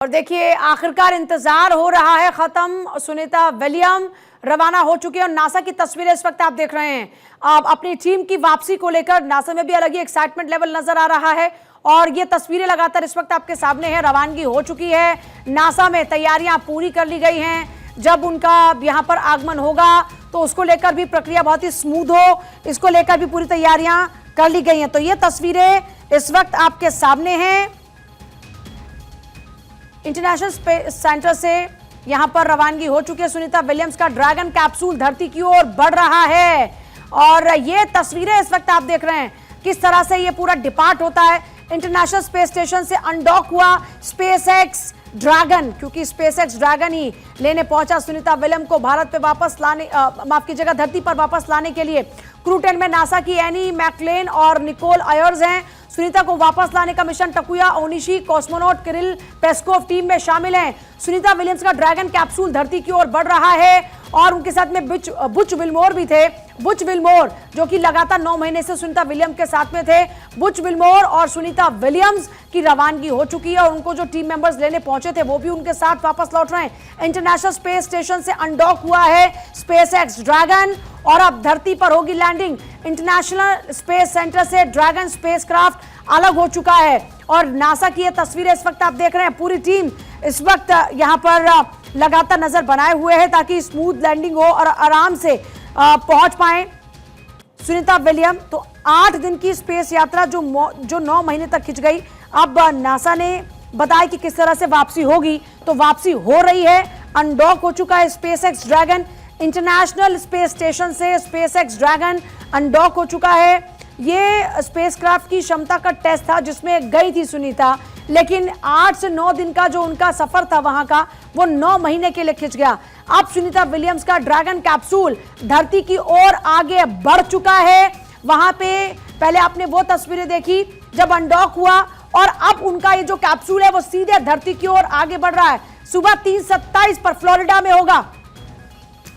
और देखिए आखिरकार इंतजार हो रहा है खत्म। सुनीता विलियम रवाना हो चुकी है और नासा की तस्वीरें इस वक्त आप देख रहे हैं। अब अपनी टीम की वापसी को लेकर नासा में भी अलग ही एक्साइटमेंट लेवल नजर आ रहा है और ये तस्वीरें लगातार इस वक्त आपके सामने है। रवानगी हो चुकी है, नासा में तैयारियां पूरी कर ली गई हैं। जब उनका यहाँ पर आगमन होगा तो उसको लेकर भी प्रक्रिया बहुत ही स्मूथ हो, इसको लेकर भी पूरी तैयारियां कर ली गई हैं। तो ये तस्वीरें इस वक्त आपके सामने हैं। इंटरनेशनल स्पेस सेंटर से यहां पर रवानगी हो चुकी है। सुनीता विलियम्स का ड्रैगन कैप्सूल धरती की ओर बढ़ रहा है और ये तस्वीरें इस वक्त आप देख रहे हैं किस तरह से ये पूरा डिपार्ट होता है। इंटरनेशनल स्पेस स्टेशन से अनडॉक हुआ स्पेसएक्स ड्रैगन, क्योंकि स्पेसएक्स ड्रैगन ही लेने पहुंचा सुनीता विलियम को भारत पे वापस लाने, माफ कीजिएगा, धरती पर वापस लाने के लिए। क्रू 10 में नासा की एनी मैकलेन और निकोल आयर्स हैं। सुनीता को वापस लाने का mission Takuya Onishi, cosmonaut Kirill Peskov team में शामिल हैं। सुनीता विलियम्स का ड्रैगन कैप्सूल धरती की ओर बढ़ रहा है और उनके साथ में बुच विल्मोर भी थे। बुच विल्मोर जो कि लगातार 9 महीने से सुनीता विलियम के साथ में थे। बुच विल्मोर और सुनीता विलियम्स की रवानगी हो चुकी है और उनको जो टीम मेंबर्स लेने पहुंचे थे वो भी उनके साथ वापस लौट रहे हैं। इंटरनेशनल स्पेस स्टेशन से अनडॉक हुआ है स्पेसएक्स ड्रैगन और अब धरती पर होगी लैंडिंग। इंटरनेशनल स्पेस सेंटर से ड्रैगन स्पेसक्राफ्ट अलग हो चुका है और नासा की ये तस्वीरें इस वक्त आप देख रहे हैं। पूरी टीम इस वक्त यहां पर लगातार नजर बनाए हुए है ताकि स्मूथ लैंडिंग हो और आराम से पहुंच पाए सुनीता विलियम। तो 8 दिन की स्पेस यात्रा जो 9 महीने तक खिंच गई, अब नासा ने बताया कि किस तरह से वापसी होगी। तो वापसी हो रही है, अनडॉक हो चुका है SpaceX dragon. International space station से स्पेसएक्स ड्रैगन अनडॉक हो चुका है। ये स्पेसक्राफ्ट की क्षमता का टेस्ट था जिसमें गई थी सुनीता, लेकिन 8 से 9 दिन का जो उनका सफर था वहां का, वो 9 महीने के लिए खिंच गया। अब सुनीता विलियम्स का ड्रैगन कैप्सूल धरती की ओर आगे बढ़ चुका है। वहां पे पहले आपने वो तस्वीरें देखी जब अनडॉक हुआ और अब उनका ये जो कैप्सूल है वो सीधे धरती की ओर आगे बढ़ रहा है। सुबह 3:27 पर फ्लोरिडा में होगा,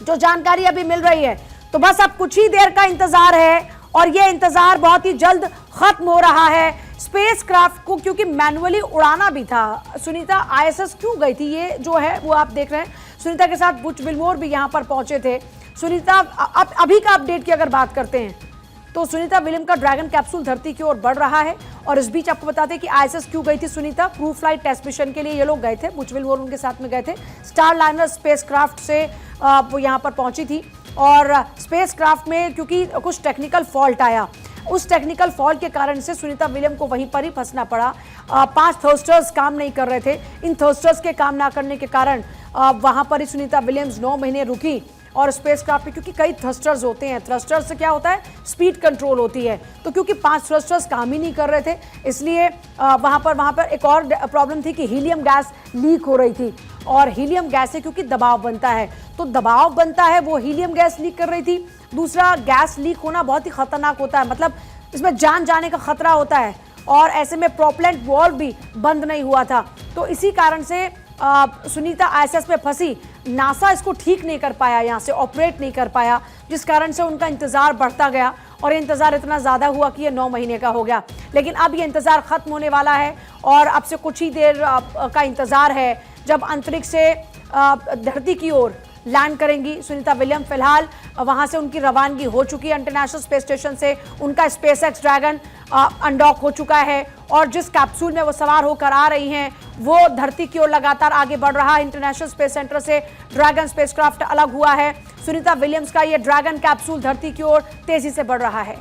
जो जानकारी अभी मिल रही है। तो बस अब कुछ ही देर का इंतजार है और ये इंतजार बहुत ही जल्द खत्म हो रहा है। स्पेसक्राफ्ट को क्योंकि मैनुअली उड़ाना भी था, सुनीता आईएसएस क्यों गई थी ये जो है वो आप देख रहे हैं। सुनीता के साथ बुच विल्मोर भी यहां पर पहुंचे थे। सुनीता अभी का अपडेट की अगर बात करते हैं तो सुनीता विलियम का ड्रैगन कैप्सूल धरती की ओर बढ़ रहा है और इस बीच आपको बताते हैं कि आईएसएस क्यों गई थी Sunita. Crew flight test mission के लिए ये लोग गए थे, बुच विल्मोर उनके साथ में गए थे। स्टारलाइनर स्पेसक्राफ्ट से वो यहाँ पर पहुंची थी और स्पेसक्राफ्ट में क्योंकि कुछ टेक्निकल फॉल्ट आया, उस टेक्निकल फॉल्ट के कारण से सुनीता विलियम को वहीं पर ही फंसना पड़ा। 5 थर्स्टर्स काम नहीं कर रहे थे। इन थर्स्टर्स के काम ना करने के कारण वहां पर ही सुनीता विलियम्स 9 महीने रुकी और स्पेसक्राफ्ट में क्योंकि कई थ्रस्टर्स होते हैं, थ्रस्टर्स से क्या होता है, स्पीड कंट्रोल होती है। तो क्योंकि 5 थ्रस्टर्स काम ही नहीं कर रहे थे, इसलिए वहां पर एक और प्रॉब्लम थी कि हीलियम गैस लीक हो रही थी और हीलियम गैस से क्योंकि दबाव बनता है, तो दबाव बनता है, वो हीलियम गैस लीक कर रही थी। दूसरा, गैस लीक होना बहुत ही खतरनाक होता है, मतलब इसमें जान जाने का खतरा होता है और ऐसे में प्रोपेलेंट वाल्व भी बंद नहीं हुआ था। तो इसी कारण से सुनीता आईएसएस में फंसी। नासा इसको ठीक नहीं कर पाया, यहाँ से ऑपरेट नहीं कर पाया, जिस कारण से उनका इंतजार बढ़ता गया और ये इंतजार इतना ज़्यादा हुआ कि ये 9 महीने का हो गया। लेकिन अब ये इंतजार खत्म होने वाला है और अब से कुछ ही देर का इंतजार है जब अंतरिक्ष से धरती की ओर लैंड करेंगी सुनीता विलियम। फिलहाल वहां से उनकी रवानगी हो चुकी है इंटरनेशनल स्पेस स्टेशन से। उनका स्पेसएक्स ड्रैगन अनडॉक हो चुका है और जिस कैप्सूल में वो सवार होकर आ रही हैं वो धरती की ओर लगातार आगे बढ़ रहा है। इंटरनेशनल स्पेस सेंटर से ड्रैगन स्पेसक्राफ्ट अलग हुआ है। सुनीता विलियम्स का ये ड्रैगन कैप्सूल धरती की ओर तेजी से बढ़ रहा है।